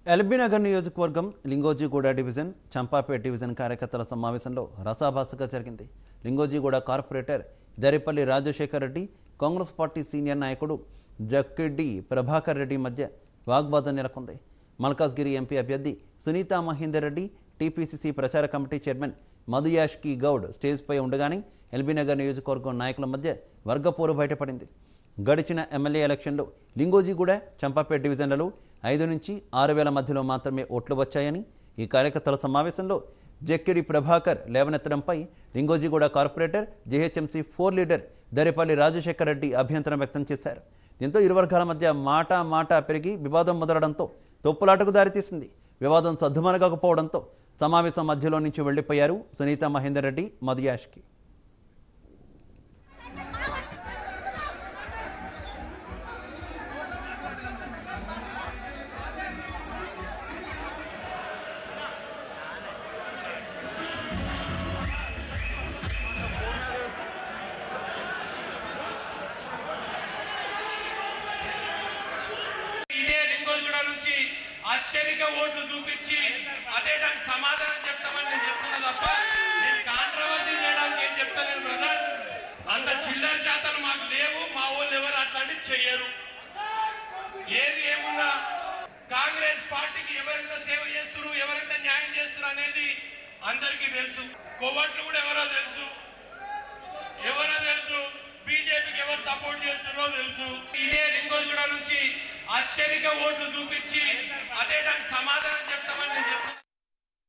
LB Nagar నియోజకవర్గం Lingojiguda division Champapet division కార్యకర్తల సమావేశంలో రసాభాసగా జరిగింది. Lingojiguda corporator Daripalli Rajashekar Reddy, Congress party senior నాయకుడు జక్కిడి ప్రభాకర్ రెడ్డి మధ్య వాగ్వాదం నెలకొంది. మల్కాజ్గిరి ఎంపీ అభ్యర్థి సునీతా మహేందర్ రెడ్డి, టీపీసీసీ ప్రచార కమిటీ చైర్మన్ మధుయాష్కి గౌడ్ స్టేజ్పై ఉండగానే ఎల్బీ నగర్ నియోజకవర్గం నాయకుల మధ్య వర్గపోరు బయటపడింది. గడిచిన ఎమ్మెల్యే ఎలక్షన్లో లింగోజీగూడ చంపాపేట డివిజన్లలో 5 నుంచి 6,000 మధ్యలో మాత్రమే ఓట్లు వచ్చాయని ఈ కార్యకర్తల సమావేశంలో జక్కిడి ప్రభాకర్ లేవనెత్తడంపై Lingojiguda corporator GHMC 4 leader Daripalli Rajashekar Reddy అభ్యంతరం వ్యక్తం చేశారు. దీంతో ఇరు వర్గాల మధ్య మాట పెరిగి వివాదం మొదలడంతో తొప్పులాటకు దారితీసింది. వివాదం సద్దుమణగకపోవడంతో సమావేశం మధ్యలో నుంచి వెళ్లిపోయారు సునీతా మహేందర్ రెడ్డి, మధుయాష్కి. అత్యధిక ఓట్లు చూపించి అదే దానికి సమాధానం చెప్తామని నేను చెప్తున్నా తప్ప నేను కాంట్రవర్సీ చేయడానికి ఏం చెప్తాను బ్రదర్. అంత చిల్లర జాతలు మాకు లేవు, మా వాళ్ళు ఎవరు అట్లాంటివి చెయ్యరు. ఏది ఏమున్నా కాంగ్రెస్ పార్టీకి ఎవరెంత సేవ చేస్తున్నారు, ఎవరెంత న్యాయం చేస్తున్నారు అనేది అందరికీ తెలుసు. కోవట్లు కూడా ఎవరో తెలుసు, బీజేపీకి ఎవరు సపోర్ట్ చేస్తున్నారో తెలుసు. ఇదే లింగోజీగూడ నుంచి అత్యధిక ఓట్లు చూపించి అదే దానికి సమాధానం చెప్తామని నేను చెప్తాను.